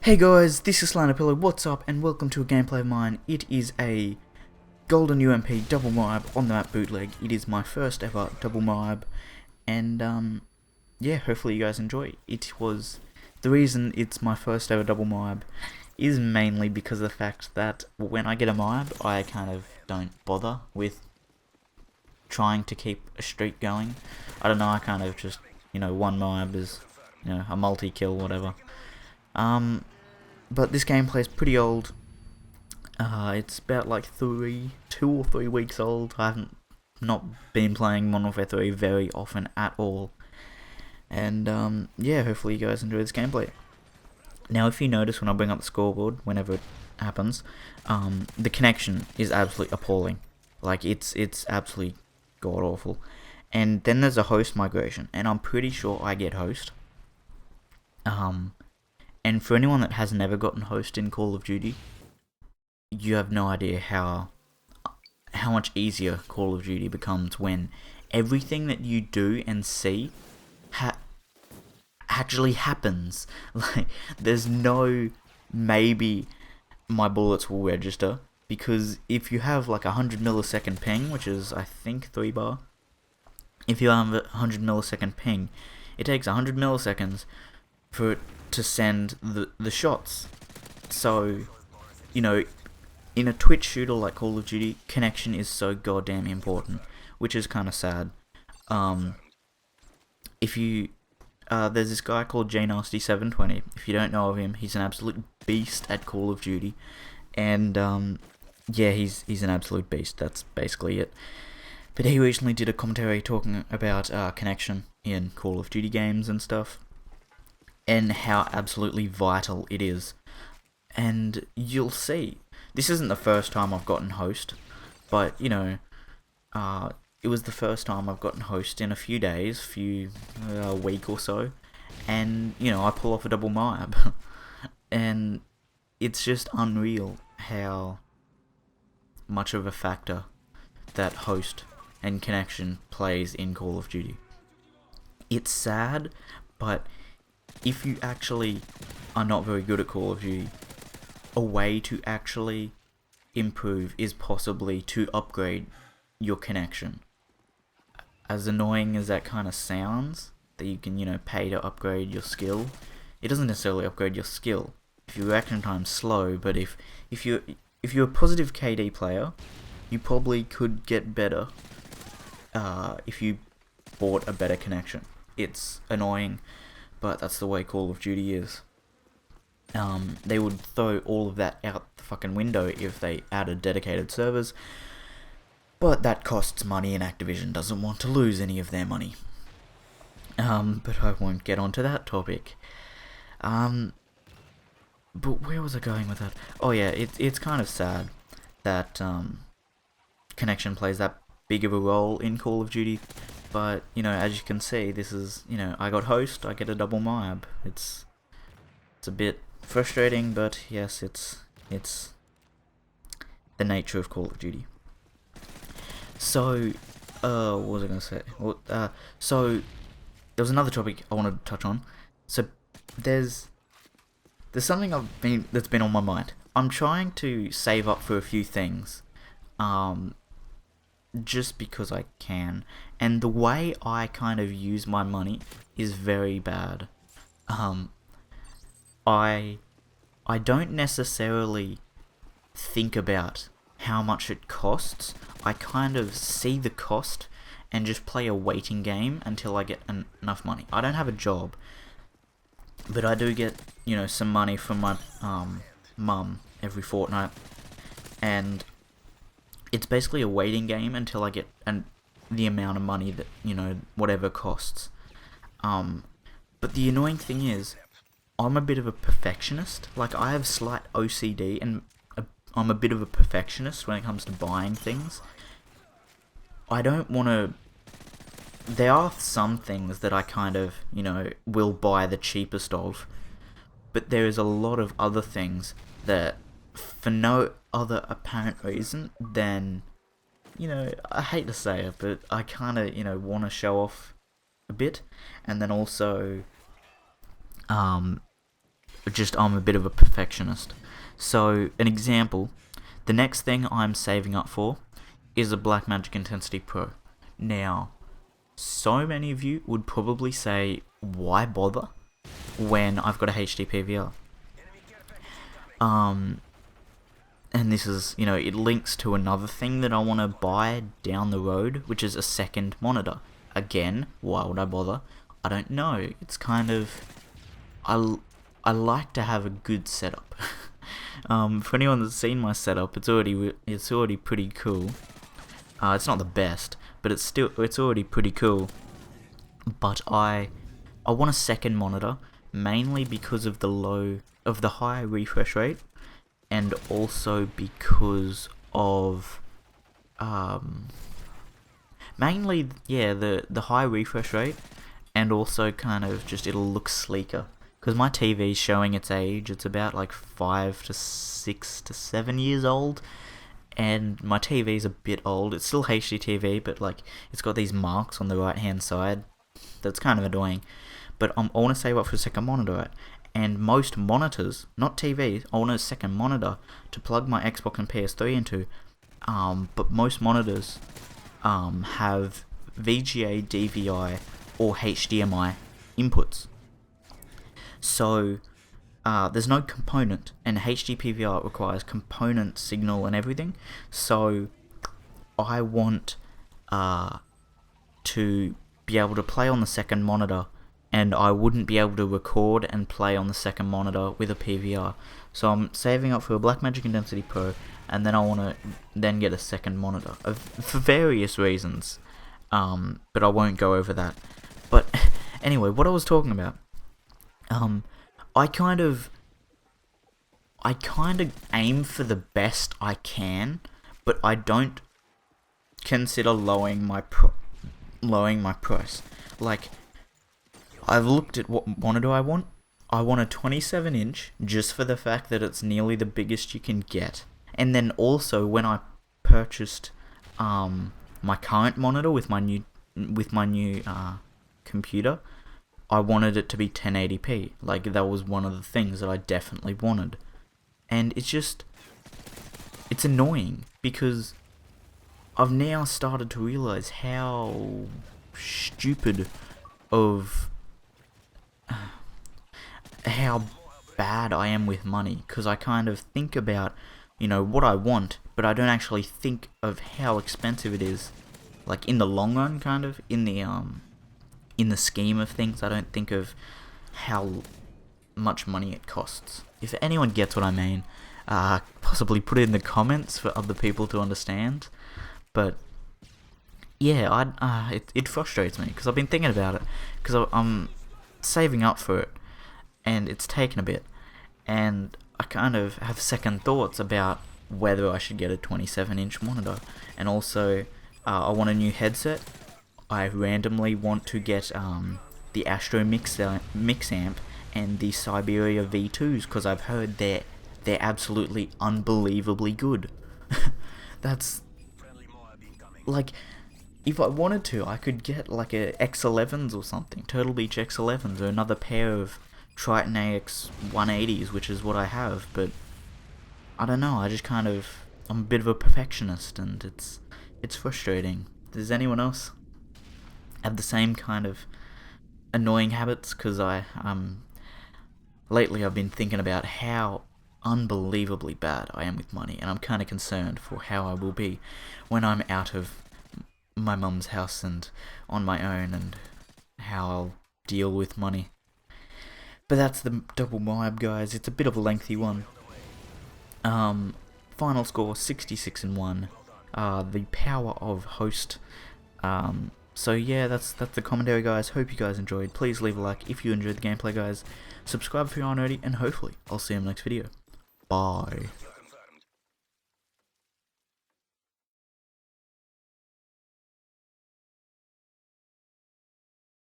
Hey guys, this is SlantedPillow, what's up, and welcome to a gameplay of mine. It is a golden UMP double MOAB on the map bootleg. It is my first ever double MOAB, and yeah, hopefully you guys enjoy. The reason it's my first ever double MOAB is mainly because of the fact that when I get a MOAB, I kind of don't bother with trying to keep a streak going. I don't know, I kind of just, one MOAB is, a multi-kill, whatever. But this gameplay is pretty old. It's about like 2 or 3 weeks old. I haven't not been playing Modern Warfare 3 very often at all. And yeah, hopefully you guys enjoy this gameplay. Now, if you notice when I bring up the scoreboard, whenever it happens, the connection is absolutely appalling. Like, it's absolutely god-awful. And then there's a host migration, and I'm pretty sure I get host. And for anyone that has never gotten host in Call of Duty, you have no idea how much easier Call of Duty becomes when everything that you do and see actually happens. Like, there's no maybe my bullets will register, because if you have like 100 millisecond ping, which is I think 3 bar, if you have a 100 millisecond ping, it takes 100 milliseconds for it to send the shots. So, in a Twitch shooter like Call of Duty, connection is so goddamn important, which is kind of sad. If you, there's this guy called JNasty720. If you don't know of him, he's an absolute beast at Call of Duty, and yeah, he's an absolute beast. That's basically it. But he recently did a commentary talking about connection in Call of Duty games and stuff, and how absolutely vital it is. And you'll see, this isn't the first time I've gotten host, but it was the first time I've gotten host in a few days, a week or so, and I pull off a double MOAB. And it's just unreal how much of a factor that host and connection plays in Call of Duty. It's sad, but if you actually are not very good at Call of Duty, a way to actually improve is possibly to upgrade your connection. As annoying as that kind of sounds, that you can, pay to upgrade your skill, it doesn't necessarily upgrade your skill. If your reaction time's slow, but if you're a positive KD player, you probably could get better if you bought a better connection. It's annoying, but that's the way Call of Duty is. They would throw all of that out the fucking window if they added dedicated servers, but that costs money and Activision doesn't want to lose any of their money. But I won't get onto that topic. But where was I going with that? Oh yeah, it's kind of sad that connection plays that big of a role in Call of Duty. But, as you can see, this is, I got host, I get a double MOAB. It's a bit frustrating, but yes, it's the nature of Call of Duty. So, what was I going to say? Well, so, there was another topic I wanted to touch on. So, there's something that's been on my mind. I'm trying to save up for a few things. Just because I can, and the way I kind of use my money is very bad. I don't necessarily think about how much it costs. I kind of see the cost and just play a waiting game until I get enough money. I don't have a job, but I do get, some money from my mum every fortnight, and it's basically a waiting game until I get the amount of money that, whatever costs. But the annoying thing is, I'm a bit of a perfectionist. Like, I have slight OCD, and I'm a bit of a perfectionist when it comes to buying things. I don't want to... There are some things that I kind of, will buy the cheapest of, but there is a lot of other things that, for no other apparent reason than, I hate to say it, but I kind of, want to show off a bit, and then also, I'm a bit of a perfectionist. So, an example, the next thing I'm saving up for is a Blackmagic Intensity Pro. Now, so many of you would probably say, why bother when I've got a HD PVR? And this is, it links to another thing that I want to buy down the road, which is a second monitor. Again, why would I bother? I don't know. It's kind of, I like to have a good setup. For anyone that's seen my setup, it's already pretty cool. It's not the best, but it's already pretty cool. But I want a second monitor, mainly because of the high refresh rate, and also because of mainly the high refresh rate, and also kind of just it'll look sleeker. Because my TV's showing its age, it's about like 5 to 6 to 7 years old, and my TV's a bit old. It's still HD TV, but like it's got these marks on the right hand side. That's kind of annoying. But I want to save up for a second monitor, right? And most monitors, not TVs, I want a second monitor to plug my Xbox and PS3 into. But most monitors have VGA, DVI, or HDMI inputs. So there's no component, and HD PVR requires component signal and everything. So I want to be able to play on the second monitor, and I wouldn't be able to record and play on the second monitor with a PVR. So I'm saving up for a Blackmagic Intensity Pro, and then I want to then get a second monitor for various reasons. But I won't go over that. But anyway, what I was talking about. I kind of aim for the best I can, but I don't consider lowering my price. Like, I've looked at what monitor I want. I want a 27-inch just for the fact that it's nearly the biggest you can get. And then also when I purchased my current monitor with my new computer, I wanted it to be 1080p. Like, that was one of the things that I definitely wanted. And it's annoying because I've now started to realize how stupid of how bad I am with money, because I kind of think about, what I want, but I don't actually think of how expensive it is, like in the long run, kind of in the scheme of things. I don't think of how much money it costs. If anyone gets what I mean, possibly put it in the comments for other people to understand. But yeah, it frustrates me because I've been thinking about it, because I'm saving up for it, and it's taken a bit, and I kind of have second thoughts about whether I should get a 27-inch monitor. And also, I want a new headset. I randomly want to get the Astro Mix Amp and the Siberia V2s, because I've heard they're absolutely unbelievably good. That's like, if I wanted to, I could get like a X11s or something, Turtle Beach X11s, or another pair of Triton AX 180s, which is what I have. But I don't know, I'm a bit of a perfectionist, and it's frustrating. Does anyone else have the same kind of annoying habits? Because lately I've been thinking about how unbelievably bad I am with money, and I'm kind of concerned for how I will be when I'm out of my mum's house and on my own, and how I'll deal with money. But that's the double MOAB, guys. It's a bit of a lengthy one. Final score 66-1. The power of host. So yeah, that's the commentary, guys. Hope you guys enjoyed. Please leave a like if you enjoyed the gameplay, guys. Subscribe if you aren't already, and hopefully I'll see you in the next video. Bye.